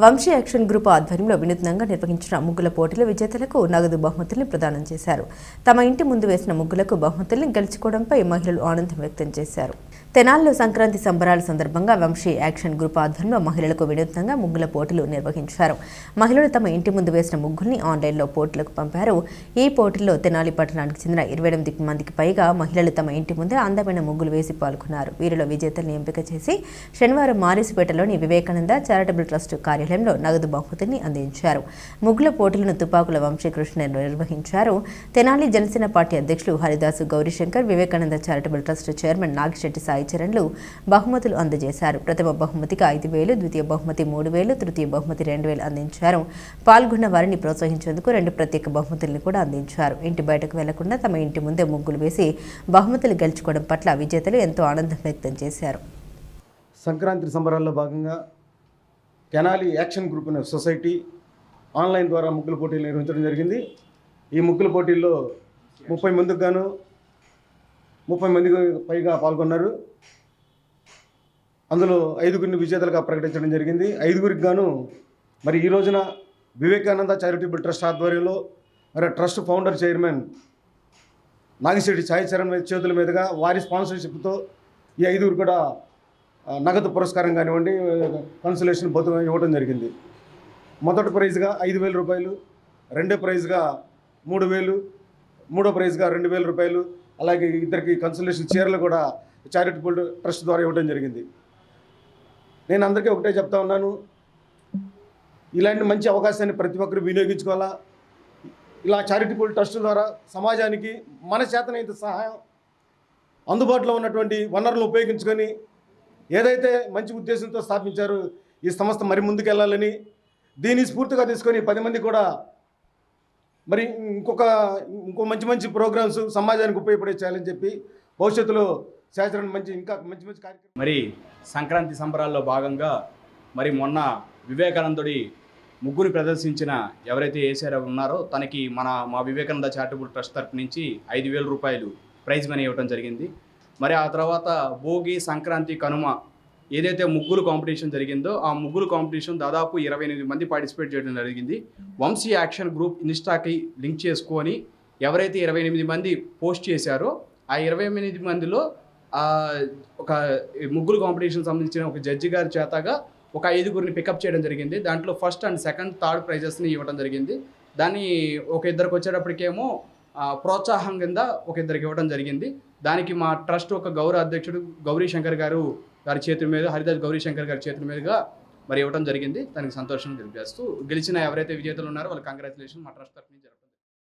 Vamsi action group ఆధ్వర్యంలో వినూత్నంగా నిర్వహించిన ముగ్గుల పోటీలో విజేతలకు నగదు బహుమతుల్ని ప్రదానం చేశారు. తమ ఇంటి ముందు వేసిన ముగ్గులకు బహుమతుల్ని గెలుచుకోవడంపై మహిళలు ఆనందం వ్యక్తం చేశారు. తెనాలిలో సంక్రాంతి సంబరాల సందర్భంగా వంశీ యాక్షన్ గ్రూప్ ఆధ్వర్యంలో మహిళలకు వినూత్నంగా ముగ్గుల పోటీలు నిర్వహించారు. మహిళలు తమ ఇంటి ముందు వేసిన ముగ్గుల్ని ఆన్లైన్లో పోటీలకు పంపారు. ఈ పోటీల్లో తెనాలి పట్టణానికి చెందిన 28 మందికి పైగా మహిళలు తమ ఇంటి ముందే అందమైన ముగ్గులు వేసి పాల్గొన్నారు. వీరిలో విజేతల్ని ఎంపిక చేసి శనివారం మారిసిపేటలోని వివేకానంద చారిటబుల్ ట్రస్ట్ కార్యాలయంలో నగదు బహుమతిని అందించారు. ముగ్గుల పోటీలను తుపాకుల వంశీకృష్ణ నిర్వహించారు. తెనాలి జనసేన పార్టీ అధ్యక్షులు Haridasu Gaurishankar, Vivekananda charitable trust chairman Nagisetti Sai చరణ్లు బహుమతులు అందజేశారు. ప్రథమ బహుమతికి 5,000, ద్వితీయ బహుమతి 3,000, తృతీయ బహుమతి 2,000 అందించారు. పాల్గొన్న వారిని ప్రోత్సహించేందుకు 2 ప్రత్యేక బహుమతుల్ని కూడా అందించారు. ఇంటి బయటకు వెళ్లకుండా తమ ఇంటి ముందే ముగ్గులు వేసి బహుమతులు గెలుచుకోవడం పట్ల విజేతలు ఎంతో ఆనందం వ్యక్తం చేశారు. సంక్రాంతి సంబరాల్లో భాగంగా తెనాలి యాక్షన్ గ్రూప్ అనే సొసైటీ ఆన్లైన్ ద్వారా ముగ్గుల పోటీలు నిర్వహించడం జరిగింది. ఈ ముగ్గుల పోటీల్లో 30 మందికి గాను 30 మందికి పైగా పాల్గొన్నారు. అందులో 5గురిని విజేతలుగా ప్రకటించడం జరిగింది. 5గురికి గాను మరి ఈ రోజున వివేకానంద చారిటబుల్ ట్రస్ట్ ఆధ్వర్యంలో మరి trust founder chairman Nagisetti Sai Charan చేతుల మీదుగా వారి స్పాన్సర్షిప్తో ఈ 5గురు కూడా నగదు పురస్కారం కానివ్వండి, కన్సలేషన్ బహుమతి ఇవ్వడం జరిగింది. మొదటి ప్రైజ్గా 5,000 రూపాయలు, రెండో ప్రైజ్గా 3,000, మూడో ప్రైజ్గా 2,000 రూపాయలు, అలాగే ఇద్దరికి కన్సలేషన్ చీరలు కూడా చారిటబుల్ ట్రస్ట్ ద్వారా ఇవ్వడం జరిగింది. నేను అందరికీ ఒకటే చెప్తా ఉన్నాను, ఇలాంటి మంచి అవకాశాన్ని ప్రతి ఒక్కరు వినియోగించుకోవాలా. ఇలా చారిటబుల్ ట్రస్ట్ ద్వారా సమాజానికి మన చేతనైతే సహాయం, అందుబాటులో ఉన్నటువంటి వనరులను ఉపయోగించుకొని ఏదైతే మంచి ఉద్దేశంతో స్థాపించారో ఈ సంస్థ మరి ముందుకెళ్ళాలని, దీన్ని స్ఫూర్తిగా తీసుకొని 10 మంది కూడా మరి ఇంకో మంచి ప్రోగ్రామ్స్ సమాజానికి ఉపయోగపడే చేయాలని చెప్పి భవిష్యత్తులో శాస్త్రం ఇంకా మంచి కార్యక్రమం. మరి సంక్రాంతి సంబరాల్లో భాగంగా మరి మొన్న వివేకానందుడి ముగ్గురు ప్రదర్శించిన ఎవరైతే వేసారో ఉన్నారో తనకి మా వివేకానంద చారిటబుల్ ట్రస్ట్ తరపు నుంచి 5,000 రూపాయలు ప్రైజ్ మనీ ఇవ్వడం జరిగింది. మరి ఆ తర్వాత భోగి, సంక్రాంతి, కనుమ ఏదైతే ముగ్గురు కాంపిటీషన్ జరిగిందో ఆ ముగ్గురు కాంపిటీషన్ దాదాపు 28 మంది పార్టిసిపేట్ చేయడం జరిగింది. వంశీ యాక్షన్ గ్రూప్ ఇన్స్టాకి లింక్ చేసుకొని ఎవరైతే 28 మంది పోస్ట్ చేశారో ఆ 28 మందిలో ఒక ముగ్గురు కాంపిటీషన్ సంబంధించిన ఒక జడ్జి గారి చేతగా ఒక 5గురిని పికప్ చేయడం జరిగింది. దాంట్లో ఫస్ట్ అండ్ సెకండ్, థర్డ్ ప్రైజెస్ని ఇవ్వడం జరిగింది. దాన్ని ఒక ఇద్దరికి వచ్చేటప్పటికేమో ప్రోత్సాహం కింద ఒక ఇద్దరికి ఇవ్వడం జరిగింది. దానికి మా ట్రస్ట్ ఒక గౌరవ అధ్యక్షుడు గౌరీశంకర్ గారి చేతుల మీద, హరిదాస్ గౌరీశంకర్ గారి చేతుల మీదుగా మరి ఇవ్వడం జరిగింది. దానికి సంతోషం తెలియజేస్తూ గెలిచిన ఎవరైతే విజేతలు ఉన్నారో వాళ్ళకి కంగ్రాచులేషన్ మా ట్రస్ట్ తరఫు నుంచి జరపడం.